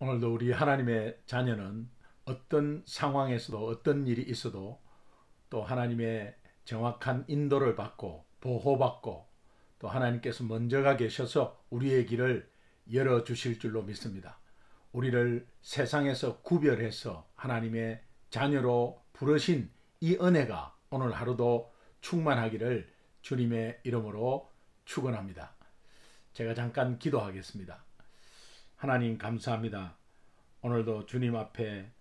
오늘도 우리 하나님의 자녀는 어떤 상황에서도 어떤 일이 있어도 또 하나님의 정확한 인도를 받고 보호받고 또 하나님께서 먼저가 계셔서 우리의 길을 열어주실 줄로 믿습니다. 우리를 세상에서 구별해서 하나님의 자녀로 부르신 이 은혜가 오늘 하루도 충만하기를 주님의 이름으로 축원합니다. 제가 잠깐 기도하겠습니다. 하나님 감사합니다. 오늘도 주님 앞에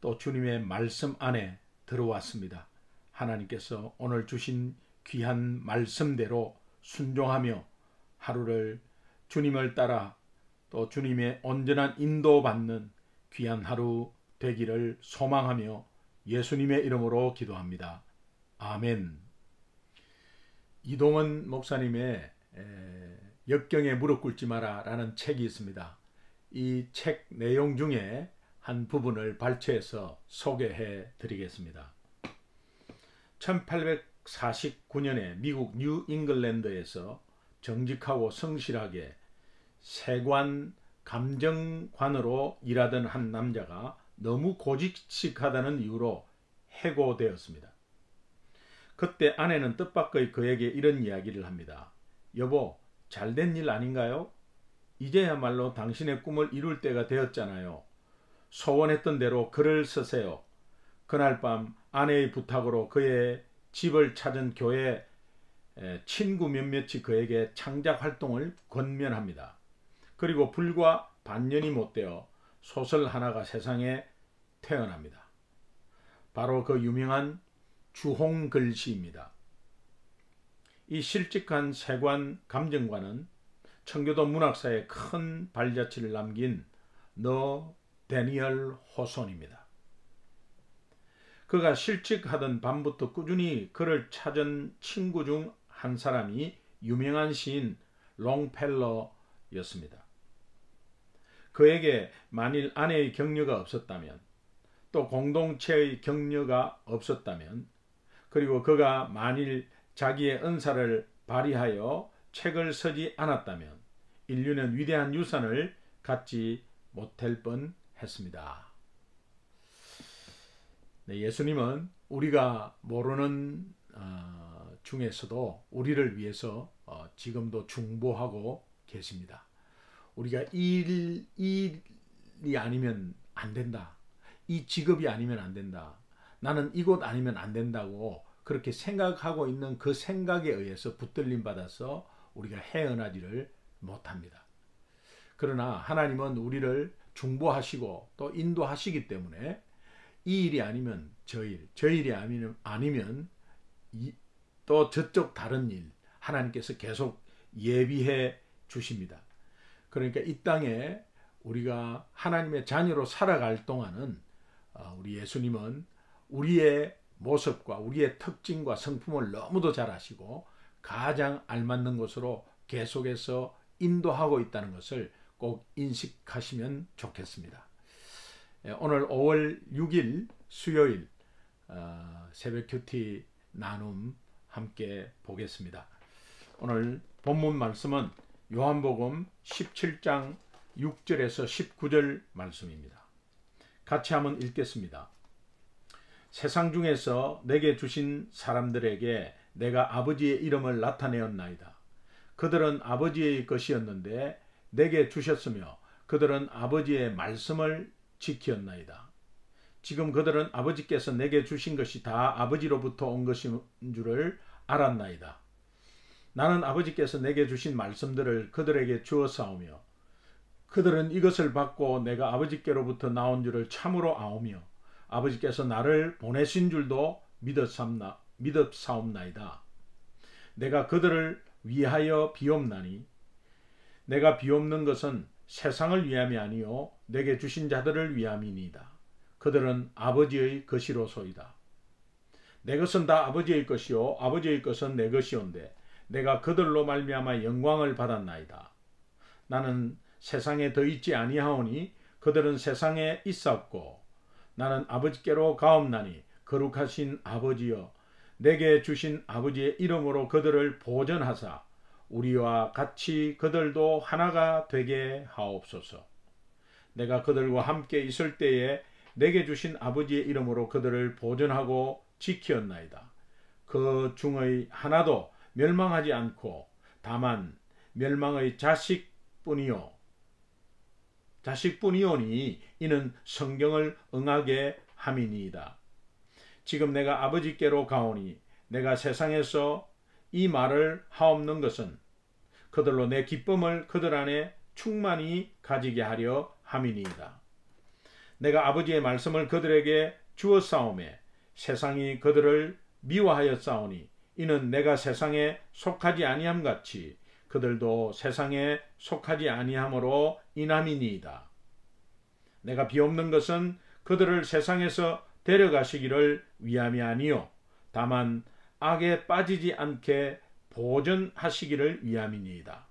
또 주님의 말씀 안에 들어왔습니다. 하나님께서 오늘 주신 귀한 말씀대로 순종하며 하루를 주님을 따라 또 주님의 온전한 인도받는 귀한 하루 되기를 소망하며 예수님의 이름으로 기도합니다. 아멘. 이동원 목사님의 역경에 무릎 꿇지 마라 라는 책이 있습니다. 이 책 내용 중에 한 부분을 발췌해서 소개해 드리겠습니다. 1849년에 미국 뉴 잉글랜드에서 정직하고 성실하게 세관 감정관으로 일하던 한 남자가 너무 고지식하다는 이유로 해고되었습니다. 그때 아내는 뜻밖의 그에게 이런 이야기를 합니다. 여보, 잘된 일 아닌가요? 이제야말로 당신의 꿈을 이룰 때가 되었잖아요. 소원했던 대로 글을 쓰세요. 그날 밤 아내의 부탁으로 그의 집을 찾은 교회 친구 몇몇이 그에게 창작 활동을 권면합니다. 그리고 불과 반년이 못되어 소설 하나가 세상에 태어납니다. 바로 그 유명한 주홍글씨입니다. 이 실직한 세관 감정관은 청교도 문학사에 큰 발자취를 남긴 너 데니얼 호손입니다. 그가 실직하던 밤부터 꾸준히 그를 찾은 친구 중 한 사람이 유명한 시인 롱펠러였습니다. 그에게 만일 아내의 격려가 없었다면 또 공동체의 격려가 없었다면 그리고 그가 만일 자기의 은사를 발휘하여 책을 쓰지 않았다면 인류는 위대한 유산을 갖지 못할 뻔했습니다. 네, 예수님은 우리가 모르는 중에서도 우리를 위해서 지금도 중보하고 계십니다. 우리가 이 일이 아니면 안 된다. 이 직업이 아니면 안 된다. 나는 이곳 아니면 안 된다고 그렇게 생각하고 있는 그 생각에 의해서 붙들림 받아서 우리가 헤어나지를 못합니다. 그러나 하나님은 우리를 중보하시고 또 인도하시기 때문에 이 일이 아니면 저 일이 아니면 또 저쪽 다른 일 하나님께서 계속 예비해 주십니다. 그러니까 이 땅에 우리가 하나님의 자녀로 살아갈 동안은 우리 예수님은 우리의 모습과 우리의 특징과 성품을 너무도 잘 아시고 가장 알맞는 것으로 계속해서 인도하고 있다는 것을 꼭 인식하시면 좋겠습니다. 오늘 5월 6일 수요일 새벽 큐티 나눔 함께 보겠습니다. 오늘 본문 말씀은 요한복음 17장 6절에서 19절 말씀입니다. 같이 한번 읽겠습니다. 세상 중에서 내게 주신 사람들에게 내가 아버지의 이름을 나타내었나이다. 그들은 아버지의 것이었는데 내게 주셨으며 그들은 아버지의 말씀을 지켰나이다. 지금 그들은 아버지께서 내게 주신 것이 다 아버지로부터 온 것인 줄을 알았나이다. 나는 아버지께서 내게 주신 말씀들을 그들에게 주었사오며 그들은 이것을 받고 내가 아버지께로부터 나온 줄을 참으로 아오며 아버지께서 나를 보내신 줄도 믿었사옵나이다. 내가 그들을 위하여 비옵나니 내가 비옵는 것은 세상을 위함이 아니요 내게 주신 자들을 위함이니이다. 그들은 아버지의 것이로소이다. 내 것은 다 아버지의 것이요 아버지의 것은 내 것이온데 내가 그들로 말미암아 영광을 받았나이다. 나는 세상에 더 있지 아니하오니 그들은 세상에 있었고 나는 아버지께로 가옵나니 거룩하신 아버지여 내게 주신 아버지의 이름으로 그들을 보전하사 우리와 같이 그들도 하나가 되게 하옵소서. 내가 그들과 함께 있을 때에 내게 주신 아버지의 이름으로 그들을 보존하고 지키었나이다. 그 중의 하나도 멸망하지 않고 다만 멸망의 자식뿐이오니 이는 성경을 응하게 함이니이다. 지금 내가 아버지께로 가오니 내가 세상에서 이 말을 하옵는 것은 그들로 내 기쁨을 그들 안에 충만히 가지게 하려 함이니이다. 내가 아버지의 말씀을 그들에게 주었사오매 세상이 그들을 미워하였사오니 이는 내가 세상에 속하지 아니함 같이 그들도 세상에 속하지 아니함으로 인함이니이다. 내가 비옵는 것은 그들을 세상에서 데려가시기를 위함이 아니요 다만 악에 빠지지 않게 보존하시기를 위함이니이다.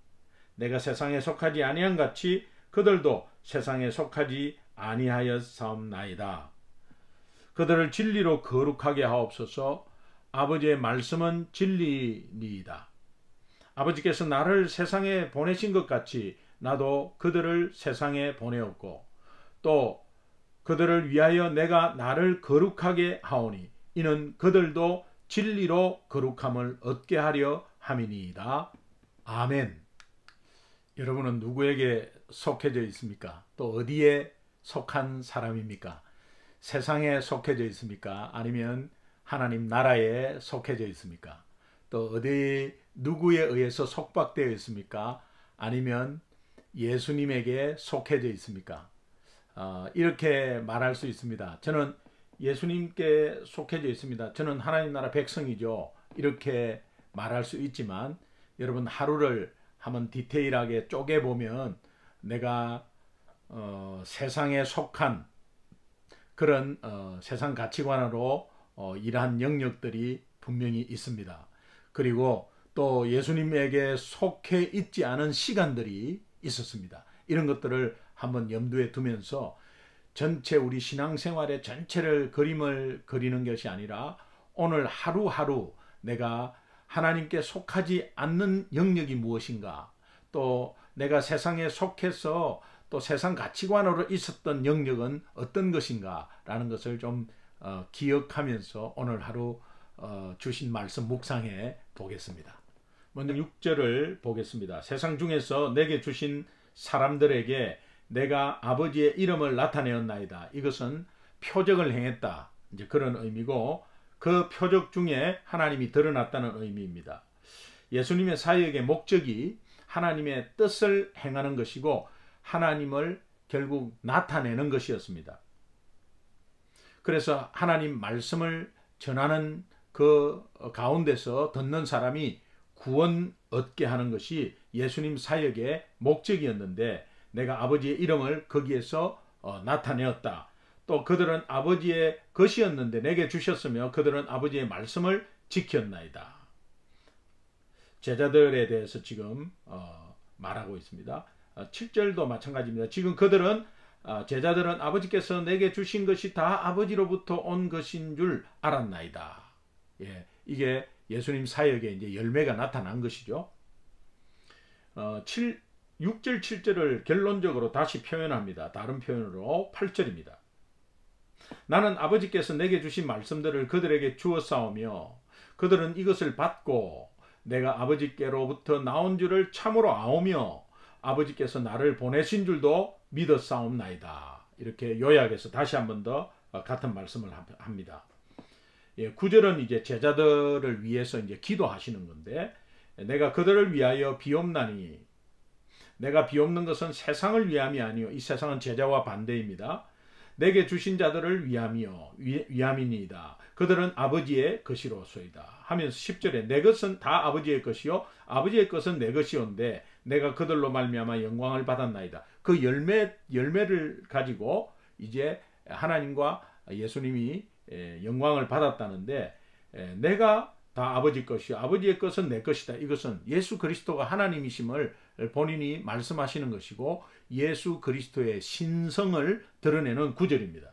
내가 세상에 속하지 아니함 같이 그들도 세상에 속하지 아니하였사옵나이다. 그들을 진리로 거룩하게 하옵소서. 아버지의 말씀은 진리니이다. 아버지께서 나를 세상에 보내신 것 같이 나도 그들을 세상에 보내었고 또 그들을 위하여 내가 나를 거룩하게 하오니 이는 그들도 진리로 거룩함을 얻게 하려 함이니이다. 아멘. 여러분은 누구에게 속해져 있습니까? 또 어디에 속한 사람입니까? 세상에 속해져 있습니까? 아니면 하나님 나라에 속해져 있습니까? 또 어디 누구에 의해서 속박되어 있습니까? 아니면 예수님에게 속해져 있습니까? 이렇게 말할 수 있습니다. 저는 예수님께 속해져 있습니다. 저는 하나님 나라 백성이죠. 이렇게 말할 수 있지만 여러분 하루를 한번 디테일하게 쪼개보면 내가 세상에 속한 그런 세상 가치관으로 일한 영역들이 분명히 있습니다. 그리고 또 예수님에게 속해 있지 않은 시간들이 있었습니다. 이런 것들을 한번 염두에 두면서 전체 우리 신앙생활의 전체를 그림을 그리는 것이 아니라 오늘 하루하루 내가 하나님께 속하지 않는 영역이 무엇인가, 또 내가 세상에 속해서 또 세상 가치관으로 있었던 영역은 어떤 것인가 라는 것을 좀 기억하면서 오늘 하루 주신 말씀 묵상해 보겠습니다. 먼저 6절을 보겠습니다. 세상 중에서 내게 주신 사람들에게 내가 아버지의 이름을 나타내었나이다. 이것은 표적을 행했다. 이제 그런 의미고 그 표적 중에 하나님이 드러났다는 의미입니다. 예수님의 사역의 목적이 하나님의 뜻을 행하는 것이고 하나님을 결국 나타내는 것이었습니다. 그래서 하나님 말씀을 전하는 그 가운데서 듣는 사람이 구원 얻게 하는 것이 예수님 사역의 목적이었는데 내가 아버지의 이름을 거기에서 나타내었다. 또 그들은 아버지의 것이었는데 내게 주셨으며 그들은 아버지의 말씀을 지켰나이다. 제자들에 대해서 지금 말하고 있습니다. 7절도 마찬가지입니다. 지금 제자들은 아버지께서 내게 주신 것이 다 아버지로부터 온 것인 줄 알았나이다. 예, 이게 예수님 사역의 이제 열매가 나타난 것이죠. 6절 7절을 결론적으로 다시 표현합니다. 다른 표현으로 8절입니다. 나는 아버지께서 내게 주신 말씀들을 그들에게 주었사오며 그들은 이것을 받고 내가 아버지께로부터 나온 줄을 참으로 아오며 아버지께서 나를 보내신 줄도 믿었사옵나이다. 이렇게 요약해서 다시 한 번 더 같은 말씀을 합니다. 9절은 이제 제자들을 위해서 이제 기도하시는 건데 내가 그들을 위하여 비옵나니 내가 비옵는 것은 세상을 위함이 아니요 이 세상은 제자와 반대입니다. 내게 주신 자들을 위함이니이다. 그들은 아버지의 것이로소이다. 하면서 10절에 내 것은 다 아버지의 것이요 아버지의 것은 내 것이온데 내가 그들로 말미암아 영광을 받았나이다. 그 열매를 가지고 이제 하나님과 예수님이 영광을 받았다는데 내가 다 아버지 것이요 아버지의 것은 내 것이다. 이것은 예수 그리스도가 하나님이심을 본인이 말씀하시는 것이고 예수 그리스도의 신성을 드러내는 구절입니다.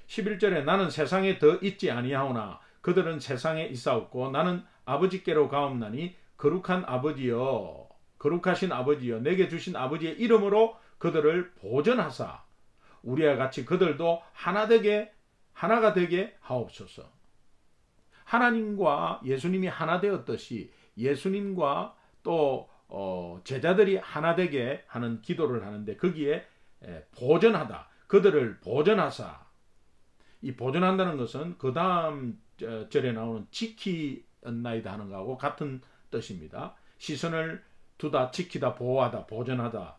11절에 나는 세상에 더 있지 아니하오나 그들은 세상에 있사옵고 나는 아버지께로 가옵나니 거룩하신 아버지여 내게 주신 아버지의 이름으로 그들을 보전하사 우리와 같이 그들도 하나가 되게 하옵소서. 하나님과 예수님이 하나 되었듯이 예수님과 또 제자들이 하나 되게 하는 기도를 하는데 거기에 보전하다, 그들을 보전하사, 이 보전한다는 것은 그 다음 절에 나오는 지키었나이다 하는 것하고 같은 뜻입니다. 시선을 두다, 지키다, 보호하다, 보전하다.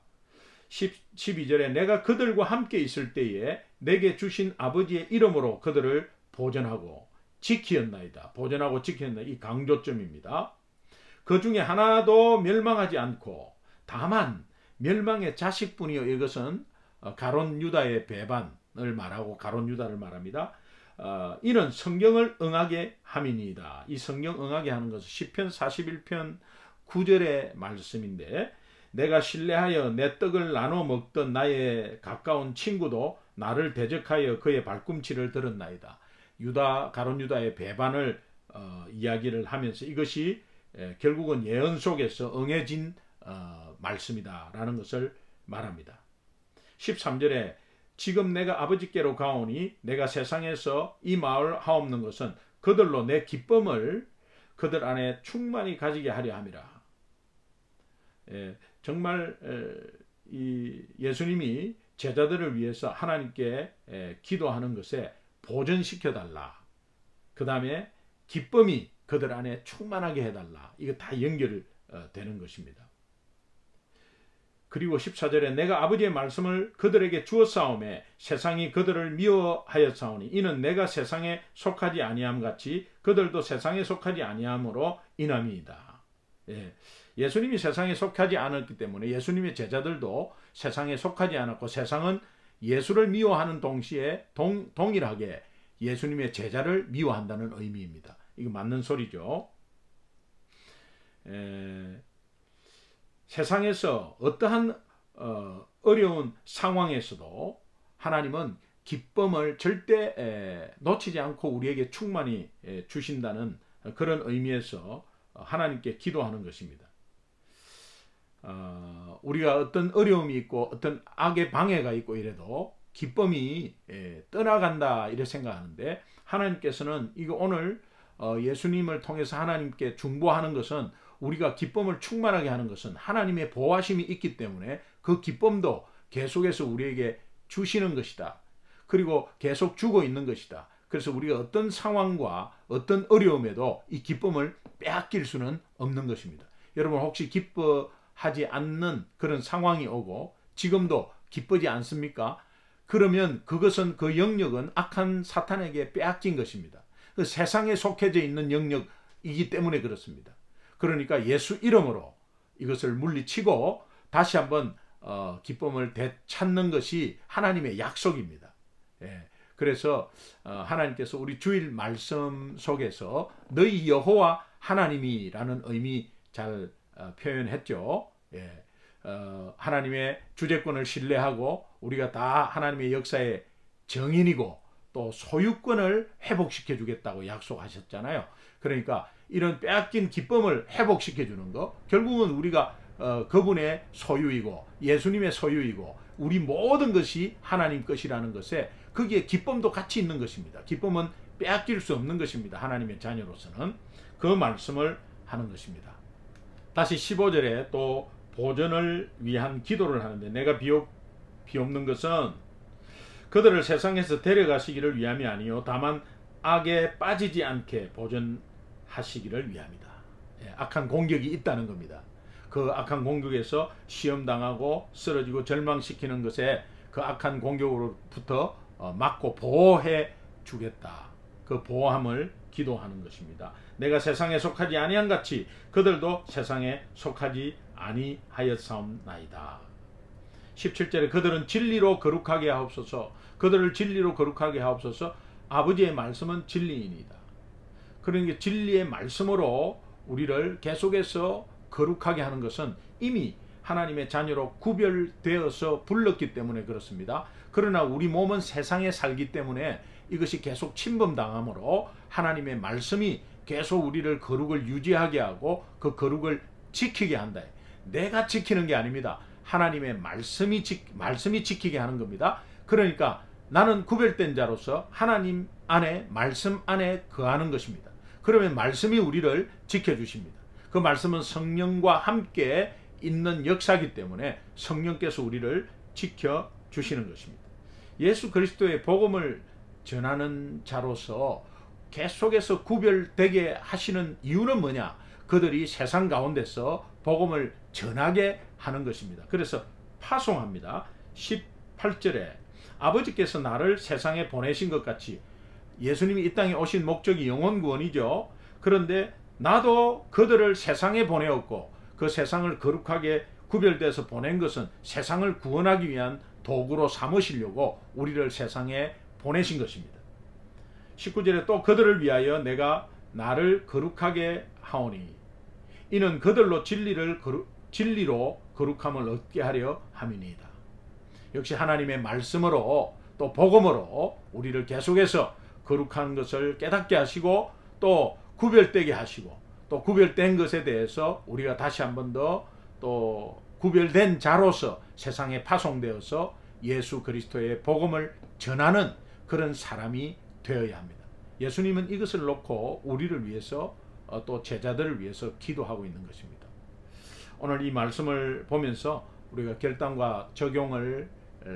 12절에 내가 그들과 함께 있을 때에 내게 주신 아버지의 이름으로 그들을 보전하고 지키었나이다. 보전하고 지키었나이다. 이 강조점입니다. 그 중에 하나도 멸망하지 않고 다만 멸망의 자식뿐이요. 이것은 가론 유다의 배반을 말하고 가론 유다를 말합니다. 이는 성경을 응하게 함이니이다. 이 성경 응하게 하는 것은 시편 41편 9절의 말씀인데 내가 신뢰하여 내 떡을 나눠 먹던 나의 가까운 친구도 나를 대적하여 그의 발꿈치를 들었나이다. 가론 유다의 배반을 이야기를 하면서 이것이 결국은 예언 속에서 응해진 말씀이다 라는 것을 말합니다. 13절에 지금 내가 아버지께로 가오니 내가 세상에서 이 마을 하옵는 것은 그들로 내 기쁨을 그들 안에 충만히 가지게 하려 함이라. 정말 이 예수님이 제자들을 위해서 하나님께 기도하는 것에 보전시켜달라. 그 다음에 기쁨이 그들 안에 충만하게 해달라. 이거 다 연결되는 것입니다. 그리고 14절에 내가 아버지의 말씀을 그들에게 주었사오매 세상이 그들을 미워하였사오니 이는 내가 세상에 속하지 아니함 같이 그들도 세상에 속하지 아니함으로 인함이다. 예수님이 세상에 속하지 않았기 때문에 예수님의 제자들도 세상에 속하지 않았고 세상은 예수를 미워하는 동시에 동일하게 예수님의 제자를 미워한다는 의미입니다. 이거 맞는 소리죠. 세상에서 어떠한 어려운 상황에서도 하나님은 기쁨을 절대 놓치지 않고 우리에게 충만히 주신다는 그런 의미에서 하나님께 기도하는 것입니다. 우리가 어떤 어려움이 있고 어떤 악의 방해가 있고 이래도 기쁨이 떠나간다 이렇게 생각하는데 하나님께서는 이거 오늘 예수님을 통해서 하나님께 중보하는 것은 우리가 기쁨을 충만하게 하는 것은 하나님의 보호하심이 있기 때문에 그 기쁨도 계속해서 우리에게 주시는 것이다. 그리고 계속 주고 있는 것이다. 그래서 우리가 어떤 상황과 어떤 어려움에도 이 기쁨을 빼앗길 수는 없는 것입니다. 여러분 혹시 기뻐하지 않는 그런 상황이 오고 지금도 기쁘지 않습니까? 그러면 그것은 그 영역은 악한 사탄에게 빼앗긴 것입니다. 그 세상에 속해져 있는 영역이기 때문에 그렇습니다. 그러니까 예수 이름으로 이것을 물리치고 다시 한번 기쁨을 되찾는 것이 하나님의 약속입니다. 그래서 하나님께서 우리 주일 말씀 속에서 너희 여호와 하나님이라는 의미 잘 표현했죠. 하나님의 주재권을 신뢰하고 우리가 다 하나님의 역사의 정인이고 또 소유권을 회복시켜 주겠다고 약속하셨잖아요. 그러니까 이런 빼앗긴 기쁨을 회복시켜 주는 거, 결국은 우리가 그분의 소유이고 예수님의 소유이고 우리 모든 것이 하나님 것이라는 것에 거기에 기쁨도 같이 있는 것입니다. 기쁨은 빼앗길 수 없는 것입니다. 하나님의 자녀로서는 그 말씀을 하는 것입니다. 다시 15절에 또 보전을 위한 기도를 하는데 내가 비옵는 것은 그들을 세상에서 데려가시기를 위함이 아니요 다만 악에 빠지지 않게 보전하시기를 위함이다. 악한 공격이 있다는 겁니다. 그 악한 공격에서 시험당하고 쓰러지고 절망시키는 것에 그 악한 공격으로부터 막고 보호해 주겠다. 그 보호함을 기도하는 것입니다. 내가 세상에 속하지 아니한 같이 그들도 세상에 속하지 아니하였사옵나이다. 17절에 그들은 진리로 거룩하게 하옵소서. 그들을 진리로 거룩하게 하옵소서. 아버지의 말씀은 진리이니이다. 그러니까 진리의 말씀으로 우리를 계속해서 거룩하게 하는 것은 이미 하나님의 자녀로 구별되어서 불렀기 때문에 그렇습니다. 그러나 우리 몸은 세상에 살기 때문에 이것이 계속 침범당하므로 하나님의 말씀이 계속 우리를 거룩을 유지하게 하고 그 거룩을 지키게 한다. 내가 지키는 게 아닙니다. 하나님의 말씀이 지키게 하는 겁니다. 그러니까 나는 구별된 자로서 하나님 안에, 말씀 안에 거하는 것입니다. 그러면 말씀이 우리를 지켜주십니다. 그 말씀은 성령과 함께 있는 역사이기 때문에 성령께서 우리를 지켜주시는 것입니다. 예수 그리스도의 복음을 전하는 자로서 계속해서 구별되게 하시는 이유는 뭐냐? 그들이 세상 가운데서 복음을 전하게 하는 것입니다. 그래서 파송합니다. 18절에 아버지께서 나를 세상에 보내신 것 같이, 예수님이 이 땅에 오신 목적이 영혼 구원이죠. 그런데 나도 그들을 세상에 보내었고 그 세상을 거룩하게 구별돼서 보낸 것은 세상을 구원하기 위한 도구로 삼으시려고 우리를 세상에 보내신 것입니다. 19절에 또 그들을 위하여 내가 나를 거룩하게 하오니 이는 그들로 진리로 거룩함을 얻게 하려 함이니이다. 역시 하나님의 말씀으로 또 복음으로 우리를 계속해서 거룩한 것을 깨닫게 하시고 또 구별되게 하시고 또 구별된 것에 대해서 우리가 다시 한 번 더 또 구별된 자로서 세상에 파송되어서 예수 그리스도의 복음을 전하는 그런 사람이 되어야 합니다. 예수님은 이것을 놓고 우리를 위해서 또 제자들을 위해서 기도하고 있는 것입니다. 오늘 이 말씀을 보면서 우리가 결단과 적용을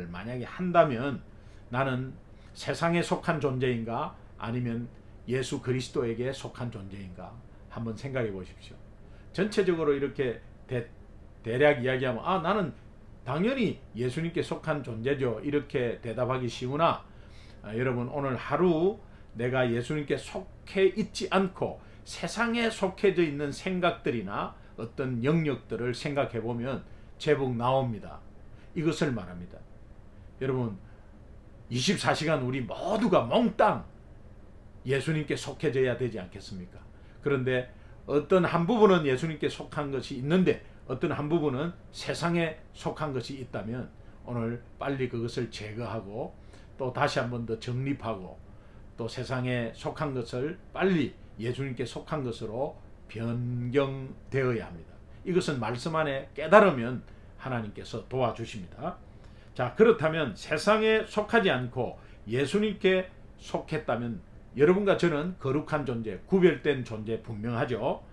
만약에 한다면 나는 세상에 속한 존재인가 아니면 예수 그리스도에게 속한 존재인가 한번 생각해 보십시오. 전체적으로 이렇게 대략 이야기하면 나는 당연히 예수님께 속한 존재죠, 이렇게 대답하기 쉬우나 여러분 오늘 하루 내가 예수님께 속해 있지 않고 세상에 속해져 있는 생각들이나 어떤 영역들을 생각해 보면 제법 나옵니다. 이것을 말합니다. 여러분 24시간 우리 모두가 몽땅 예수님께 속해져야 되지 않겠습니까? 그런데 어떤 한 부분은 예수님께 속한 것이 있는데 어떤 한 부분은 세상에 속한 것이 있다면 오늘 빨리 그것을 제거하고 또 다시 한 번 더 정립하고 또 세상에 속한 것을 빨리 예수님께 속한 것으로 변경되어야 합니다. 이것은 말씀 안에 깨달으면 하나님께서 도와주십니다. 자, 그렇다면 세상에 속하지 않고 예수님께 속했다면 여러분과 저는 거룩한 존재, 구별된 존재 분명하죠.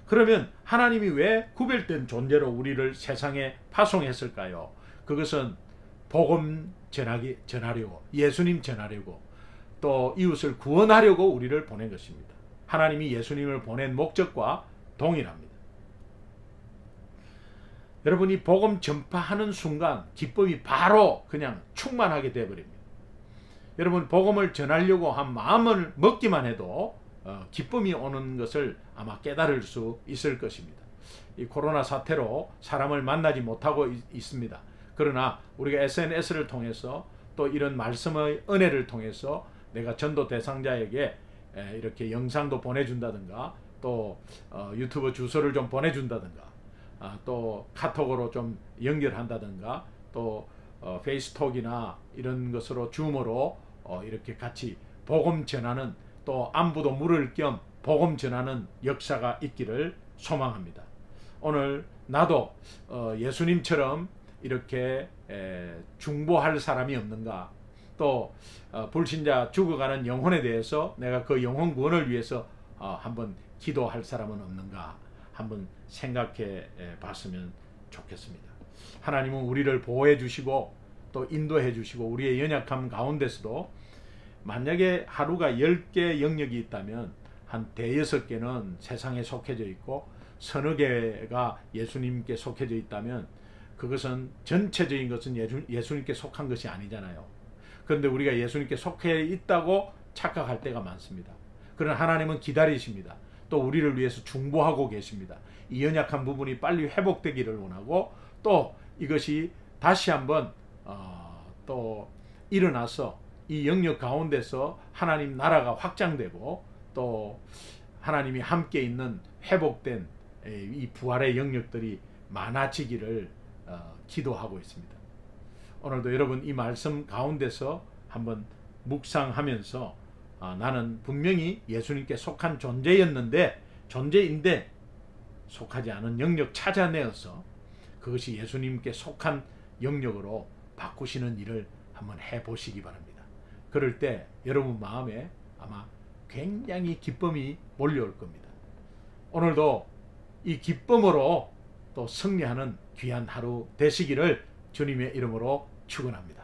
그러면 하나님이 왜 구별된 존재로 우리를 세상에 파송했을까요? 그것은 복음 전하려고, 예수님 전하려고, 또 이웃을 구원하려고 우리를 보낸 것입니다. 하나님이 예수님을 보낸 목적과 동일합니다. 여러분이 복음 전파하는 순간 기쁨이 바로 그냥 충만하게 되어버립니다. 여러분 복음을 전하려고 한 마음을 먹기만 해도 기쁨이 오는 것을 아마 깨달을 수 있을 것입니다. 이 코로나 사태로 사람을 만나지 못하고 있습니다. 그러나 우리가 SNS를 통해서 또 이런 말씀의 은혜를 통해서 내가 전도 대상자에게 이렇게 영상도 보내준다든가 또 유튜브 주소를 좀 보내준다든가 또 카톡으로 좀 연결한다든가 또 페이스톡이나 이런 것으로 줌으로 이렇게 같이 복음 전하는 또 안부도 물을 겸 복음 전하는 역사가 있기를 소망합니다. 오늘 나도 예수님처럼 이렇게 중보할 사람이 없는가, 또 불신자 죽어가는 영혼에 대해서 내가 그 영혼 구원을 위해서 한번 기도할 사람은 없는가 한번 생각해 봤으면 좋겠습니다. 하나님은 우리를 보호해 주시고 또 인도해 주시고 우리의 연약함 가운데서도 만약에 하루가 10개 영역이 있다면 한 대여섯 개는 세상에 속해져 있고 서너 개가 예수님께 속해져 있다면 그것은 전체적인 것은 예수님께 속한 것이 아니잖아요. 그런데 우리가 예수님께 속해 있다고 착각할 때가 많습니다. 그러나 하나님은 기다리십니다. 또 우리를 위해서 중보하고 계십니다. 이 연약한 부분이 빨리 회복되기를 원하고 또 이것이 다시 한번 또 일어나서 이 영역 가운데서 하나님 나라가 확장되고 또 하나님이 함께 있는 회복된 이 부활의 영역들이 많아지기를 기도하고 있습니다. 오늘도 여러분 이 말씀 가운데서 한번 묵상하면서 나는 분명히 예수님께 속한 존재인데 속하지 않은 영역 찾아내어서 그것이 예수님께 속한 영역으로 바꾸시는 일을 한번 해보시기 바랍니다. 그럴 때 여러분 마음에 아마 굉장히 기쁨이 몰려올 겁니다. 오늘도 이 기쁨으로 또 승리하는 귀한 하루 되시기를 주님의 이름으로 축원합니다.